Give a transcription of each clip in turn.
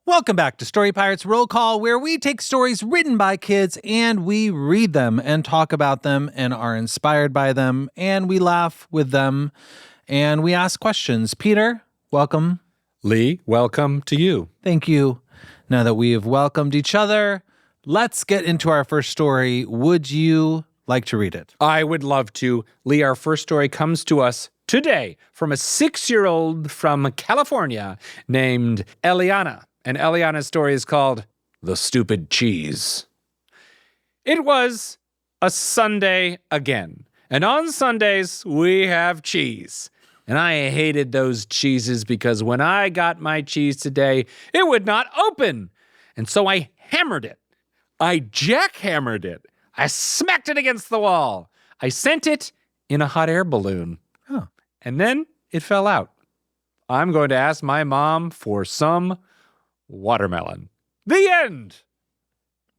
Welcome back to Story Pirates Roll Call, where we take stories written by kids and we read them and talk about them and are inspired by them and we laugh with them and we ask questions. Peter, welcome. Lee, welcome to you. Thank you. Now that we have welcomed each other, let's get into our first story. Would you like to read it? I would love to. Lee, our first story comes to us today from a 6-year-old from California named Elliana. And Elliana's story is called The Stupid Cheese. It was a Sunday again. And on Sundays, we have cheese. And I hated those cheeses because when I got my cheese today, it would not open. And so I hammered it. I jackhammered it. I smacked it against the wall. I sent it in a hot air balloon. Oh. And then it fell out. I'm going to ask my mom for some watermelon. The end.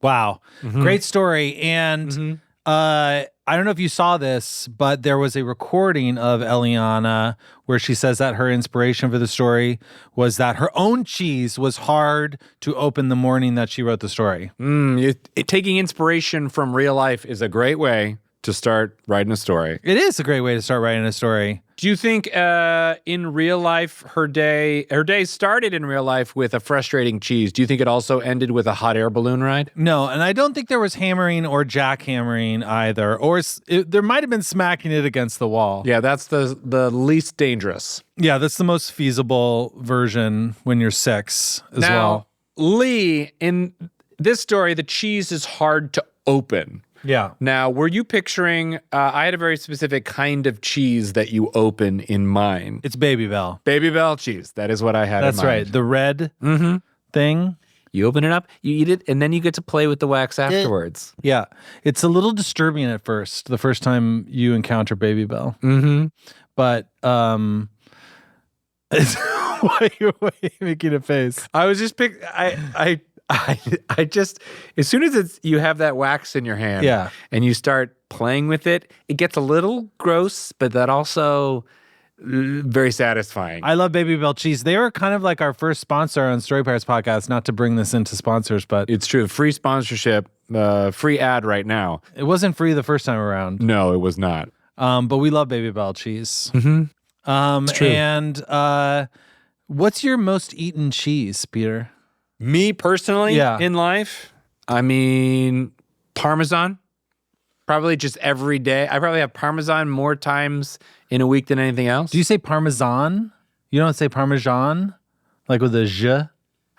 Wow. Great story. And I don't know if you saw this, but there was a recording of Elliana where she says that her inspiration for the story was that her own cheese was hard to open the morning that she wrote the story. Taking inspiration from real life is a great way to start writing a story. It is a great way to start writing a story. Do you think in real life her day started in real life with a frustrating cheese? Do you think it also ended with a hot air balloon ride? No, and I don't think there was hammering or jackhammering either. Or there might have been smacking it against the wall. Yeah, that's the least dangerous. Yeah, that's the most feasible version when you're 6 as well. Lee, in this story, the cheese is hard to open. Yeah. Now, were you picturing, I had a very specific kind of cheese that you open in mind. It's Baby Bell. Baby Bell cheese. That is what I had in mind. That's right. The red thing. You open it up, you eat it, and then you get to play with the wax afterwards. Yeah. It's a little disturbing at first, the first time you encounter Baby Bell. But, why are you making a face? I was just I just, as soon as you have that wax in your hand and you start playing with it, it gets a little gross, but that also very satisfying. I love Baby Bell cheese. They were kind of like our first sponsor on Story Pirates podcast, not to bring this into sponsors, but it's true. Free sponsorship, free ad right now. It wasn't free the first time around. No, it was not. But we love Baby Bell cheese. It's true. And what's your most eaten cheese, Peter? Me personally, in life, I mean, Parmesan. Probably just every day. I probably have Parmesan more times in a week than anything else. Do you say Parmesan? You don't say Parmesan? Like with a zh?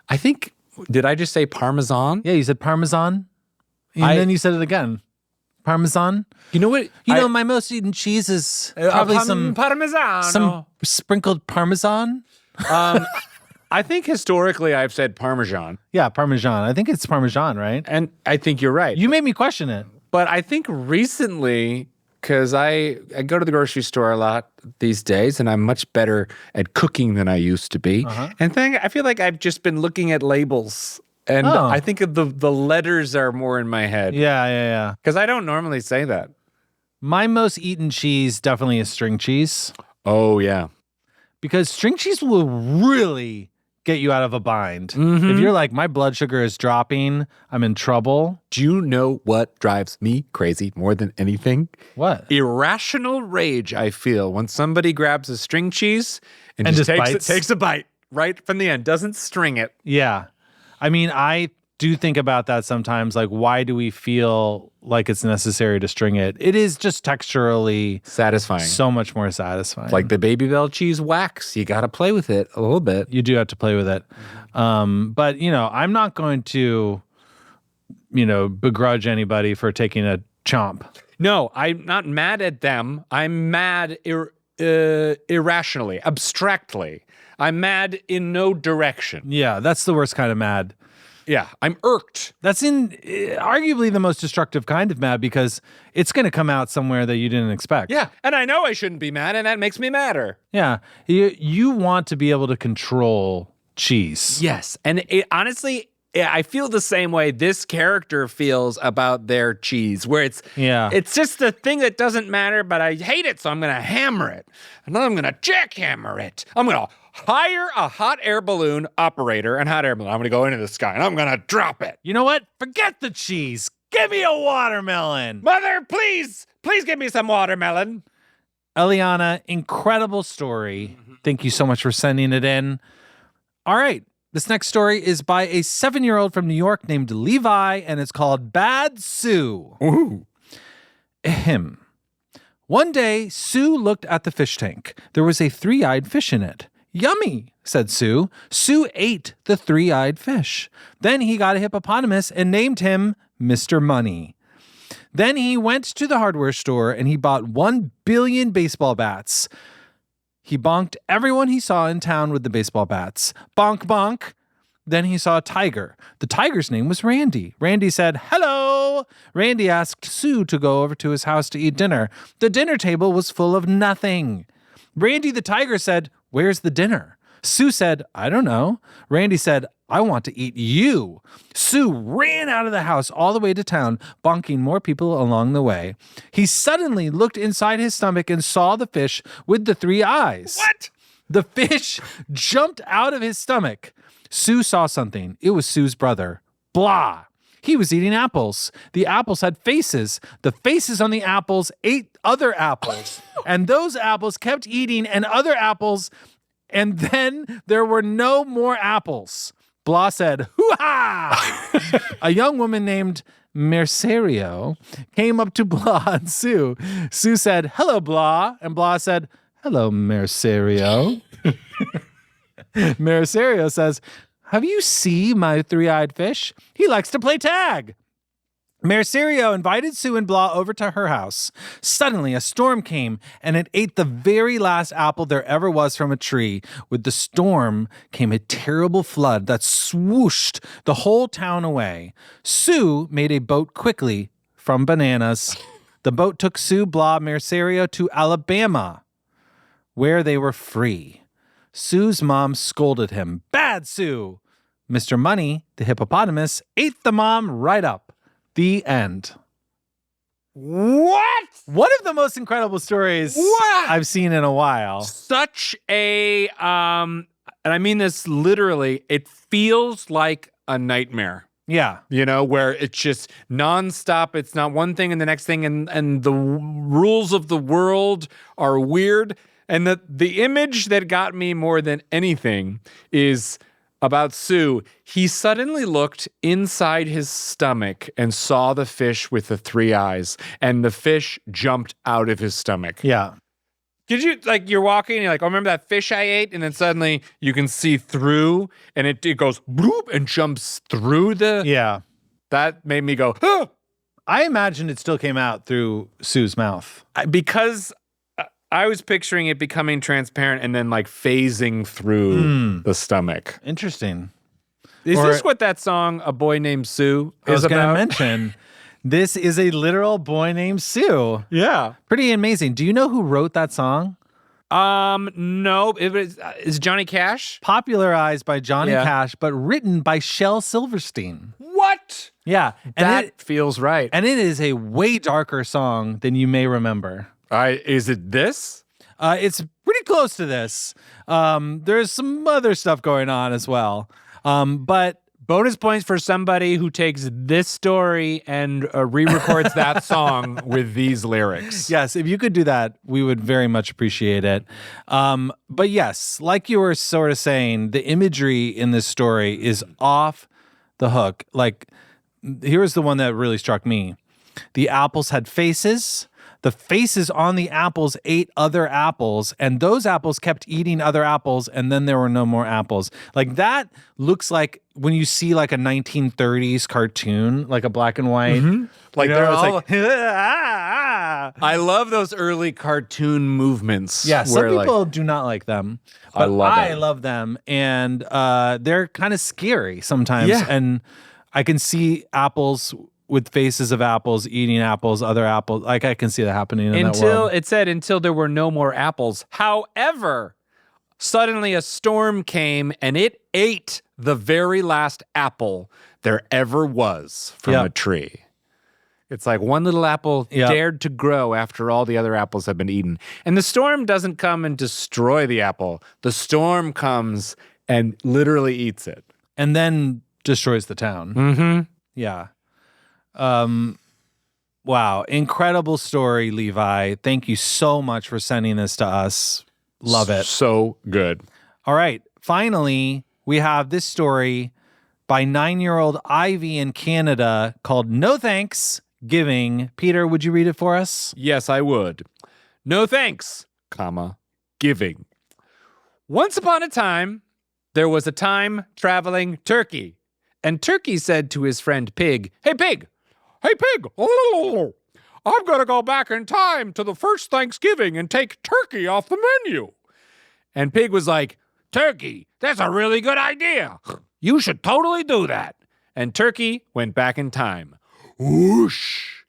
I think, did I just say Parmesan? Yeah, you said Parmesan. And then you said it again. Parmesan. You know what? My most eaten cheese is probably some Parmesan. Some sprinkled Parmesan. I think historically I've said Parmesan. Yeah, Parmesan. I think it's Parmesan, right? And I think you're right. You made me question it. But I think recently, because I go to the grocery store a lot these days, and I'm much better at cooking than I used to be. And I feel like I've just been looking at labels, and I think the letters are more in my head. Yeah. Because I don't normally say that. My most eaten cheese definitely is string cheese. Oh, yeah. Because string cheese will really get you out of a bind. If you're like, my blood sugar is dropping, I'm in trouble. Do you know what drives me crazy more than anything? What? Irrational rage I feel when somebody grabs a string cheese and just takes a bite right from the end, doesn't string it. Yeah. I mean, I do think about that sometimes. Like, why do we feel like it's necessary to string it? It is just texturally satisfying. So much more satisfying. Like the Baby Bell cheese wax. You got to play with it a little bit. You do have to play with it. But, I'm not going to, begrudge anybody for taking a chomp. No, I'm not mad at them. I'm mad irrationally, abstractly. I'm mad in no direction. Yeah, that's the worst kind of mad. Yeah, I'm irked. That's arguably the most destructive kind of mad because it's going to come out somewhere that you didn't expect. Yeah, and I know I shouldn't be mad, and that makes me madder. Yeah, you want to be able to control cheese. Yes, and honestly, I feel the same way this character feels about their cheese, where it's just the thing that doesn't matter, but I hate it, so I'm going to hammer it. And then I'm going to jackhammer it. I'm going to hire a hot air balloon operator and hot air balloon. I'm going to go into the sky and I'm going to drop it. You know what? Forget the cheese. Give me a watermelon. Mother, please give me some watermelon. Elliana, incredible story. Thank you so much for sending it in. All right. This next story is by a 7-year-old from New York named Levi, and it's called Bad Sue. Ooh. Ahem. One day, Sue looked at the fish tank. There was a 3-eyed fish in it. Yummy, said Sue. Sue ate the 3-eyed fish. Then he got a hippopotamus and named him Mr. Money. Then he went to the hardware store and he bought 1 billion baseball bats. He bonked everyone he saw in town with the baseball bats. Bonk, bonk. Then he saw a tiger. The tiger's name was Randy. Randy said, hello. Randy asked Sue to go over to his house to eat dinner. The dinner table was full of nothing. Randy the tiger said, where's the dinner? Sue said, I don't know. Randy said, I want to eat you. Sue ran out of the house all the way to town, bonking more people along the way. He suddenly looked inside his stomach and saw the fish with the 3 eyes. What? The fish jumped out of his stomach. Sue saw something. It was Sue's brother. Blah. He was eating apples. The apples had faces. The faces on the apples ate other apples. And those apples kept eating and other apples. And then there were no more apples. Blah said, hoo-ha! A young woman named Mercerio came up to Blah and Sue. Sue said, hello, Blah. And Blah said, hello, Mercerio. Mercerio says, have you seen my 3-eyed fish? He likes to play tag. Mercerio invited Sue and Blah over to her house. Suddenly, a storm came, and it ate the very last apple there ever was from a tree. With the storm came a terrible flood that swooshed the whole town away. Sue made a boat quickly from bananas. The boat took Sue, Blah, Mercerio to Alabama, where they were free. Sue's mom scolded him. Bad Sue! Mr. Money, the hippopotamus, ate the mom right up. The end. What? One of the most incredible stories I've seen in a while. Such a, and I mean this literally, it feels like a nightmare. Yeah. You know, where it's just nonstop. It's not one thing and the next thing. And the rules of the world are weird. And the image that got me more than anything is about Sue. He suddenly looked inside his stomach and saw the fish with the 3 eyes, and the fish jumped out of his stomach. Yeah. Did you, like, you're walking and you're like, oh, remember that fish I ate? And then suddenly you can see through, and it goes bloop and jumps through the... Yeah. That made me go, oh! I imagine it still came out through Sue's mouth. Because I was picturing it becoming transparent and then like phasing through the stomach. Interesting. Is this what that song, A Boy Named Sue, is about? I was going to mention, this is a literal boy named Sue. Yeah. Pretty amazing. Do you know who wrote that song? No. Is Johnny Cash? Popularized by Johnny Cash, but written by Shel Silverstein. What? Yeah. And that feels right. And it is a way darker song than you may remember. Is it this? It's pretty close to this. There's some other stuff going on as well. But bonus points for somebody who takes this story and re-records that song with these lyrics. Yes, if you could do that, we would very much appreciate it. But yes, like you were sort of saying, the imagery in this story is off the hook. Like, here's the one that really struck me. The apples had faces. The faces on the apples ate other apples, and those apples kept eating other apples, and then there were no more apples. Like, that looks like when you see like a 1930s cartoon, like a black and white. Mm-hmm. Like, they're all like, I love those early cartoon movements. Yeah, some people do not like them. But I love them, and they're kind of scary sometimes. Yeah. And I can see apples with faces of apples, eating apples, other apples. Like, I can see that happening in that world. It said until there were no more apples. However, suddenly a storm came and it ate the very last apple there ever was from a tree. It's like one little apple dared to grow after all the other apples have been eaten. And the storm doesn't come and destroy the apple. The storm comes and literally eats it. And then destroys the town. Mm-hmm. Yeah. Wow. Incredible story, Levi. Thank you so much for sending this to us. Love it. So good. All right. Finally, we have this story by 9-year-old Ivy in Canada called No Thanks Giving. Peter, would you read it for us? Yes, I would. No thanks, giving. Once upon a time, there was a time-traveling turkey. And Turkey said to his friend Pig, Hey, Pig! Hey, Pig! Oh, I'm going to go back in time to the first Thanksgiving and take turkey off the menu. And Pig was like, Turkey, that's a really good idea. You should totally do that. And Turkey went back in time. Whoosh!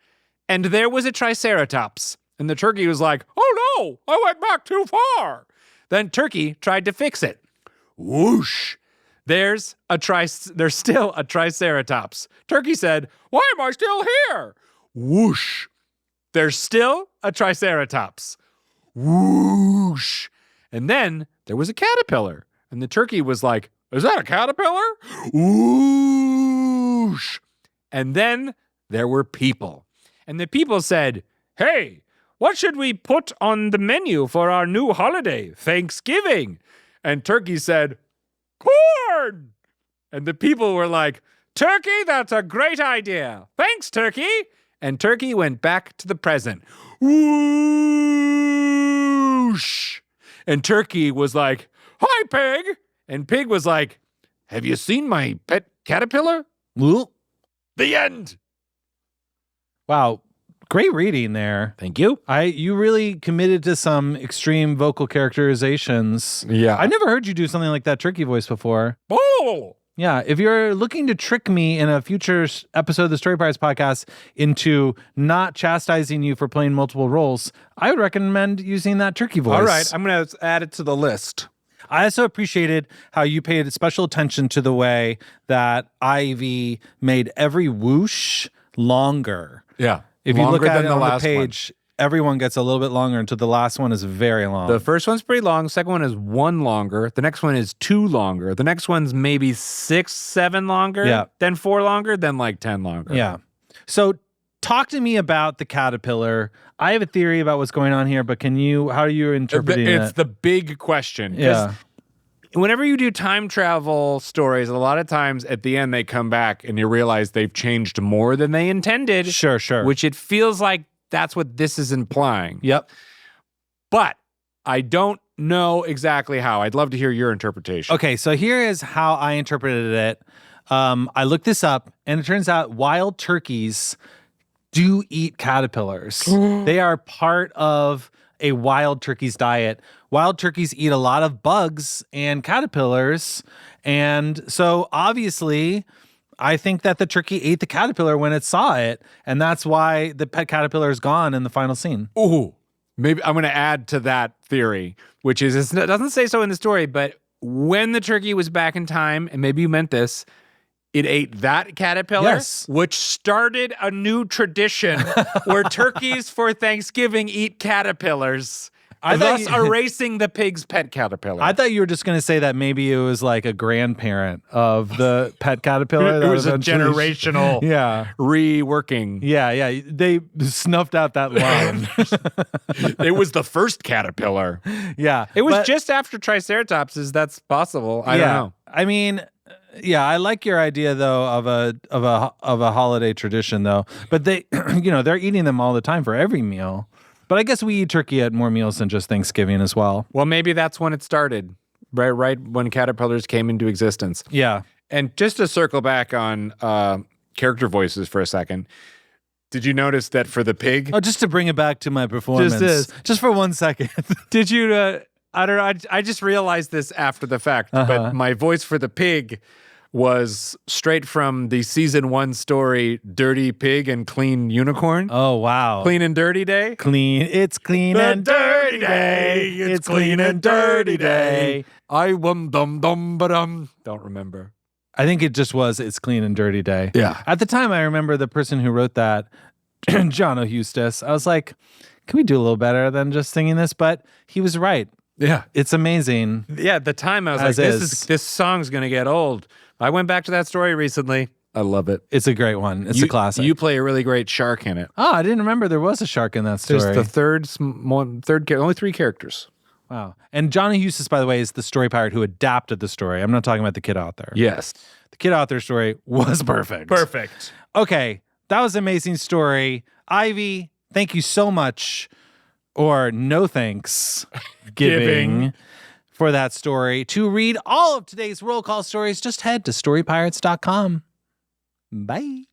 And there was a Triceratops. And the turkey was like, oh no, I went back too far. Then Turkey tried to fix it. Whoosh! There's still a Triceratops. Turkey said, why am I still here? Whoosh! There's still a Triceratops. Whoosh! And then there was a caterpillar. And the turkey was like, is that a caterpillar? Whoosh! And then there were people. And the people said, hey, what should we put on the menu for our new holiday, Thanksgiving? And Turkey said, corn! And the people were like, Turkey, that's a great idea. Thanks, Turkey. And Turkey went back to the present. Whoosh! And Turkey was like, hi, Pig. And Pig was like, have you seen my pet caterpillar? Ooh. The end. Wow. Great reading there. Thank you. You really committed to some extreme vocal characterizations. Yeah. I never heard you do something like that turkey voice before. Oh! Yeah. If you're looking to trick me in a future episode of the Story Pirates podcast into not chastising you for playing multiple roles, I would recommend using that turkey voice. All right. I'm going to add it to the list. I also appreciated how you paid special attention to the way that Ivy made every whoosh longer. Yeah. If you look at it on the page, everyone gets a little bit longer until the last one is very long. The first one's pretty long. The second one is 1 longer. The next one is 2 longer. The next one's maybe 6, 7 longer. Yeah. Then 4 longer. Then like 10 longer. Yeah. So talk to me about the caterpillar. I have a theory about what's going on here, but how are you interpreting it? It's the big question. Yeah. Whenever you do time travel stories, a lot of times at the end they come back and you realize they've changed more than they intended. Sure. Which it feels like that's what this is implying. Yep. But I don't know exactly how. I'd love to hear your interpretation. Okay, so here is how I interpreted it. I looked this up, and it turns out wild turkeys do eat caterpillars. They are part of a wild turkey's diet. Wild turkeys eat a lot of bugs and caterpillars. And so obviously, I think that the turkey ate the caterpillar when it saw it. And that's why the pet caterpillar is gone in the final scene. Ooh, maybe I'm going to add to that theory, which is, it doesn't say so in the story, but when the turkey was back in time, and maybe you meant this, it ate that caterpillar, yes, which started a new tradition where turkeys for Thanksgiving eat caterpillars, thus erasing the pig's pet caterpillar. I thought you were just going to say that maybe it was like a grandparent of the pet caterpillar. It was a generational reworking. Yeah. They snuffed out that line. It was the first caterpillar. Yeah. It was just after Triceratopses. That's possible. I don't know. I mean, yeah, I like your idea though of a holiday tradition though. But they, they're eating them all the time for every meal. But I guess we eat turkey at more meals than just Thanksgiving as well. Well, maybe that's when it started, right when caterpillars came into existence. Yeah. And just to circle back on character voices for a second, did you notice that for the pig? Oh, just to bring it back to my performance. Just for 1 second. Did you, I don't know, I just realized this after the fact, but my voice for the pig was straight from the season 1 story, Dirty Pig and Clean Unicorn. Oh, wow. Clean and Dirty Day. It's clean and dirty day. It's clean and dirty day. Don't remember. I think it just was It's Clean and Dirty Day. Yeah. At the time, I remember the person who wrote that John O'Hustis. I was like, can we do a little better than just singing this? But he was right. Yeah. It's amazing. Yeah, at the time I was As like, is. this song's gonna get old. I went back to that story recently. I love it. It's a great one. It's a classic. You play a really great shark in it. Oh, I didn't remember there was a shark in that story. There's the third, only 3 characters. Wow. And Johnny Eustace, by the way, is the story pirate who adapted the story. I'm not talking about the kid author. Yes. The kid author story was perfect. Perfect. Okay. That was an amazing story. Ivy, thank you so much. Or no thanks giving for that story. To read all of today's roll call stories, just head to storypirates.com. Bye.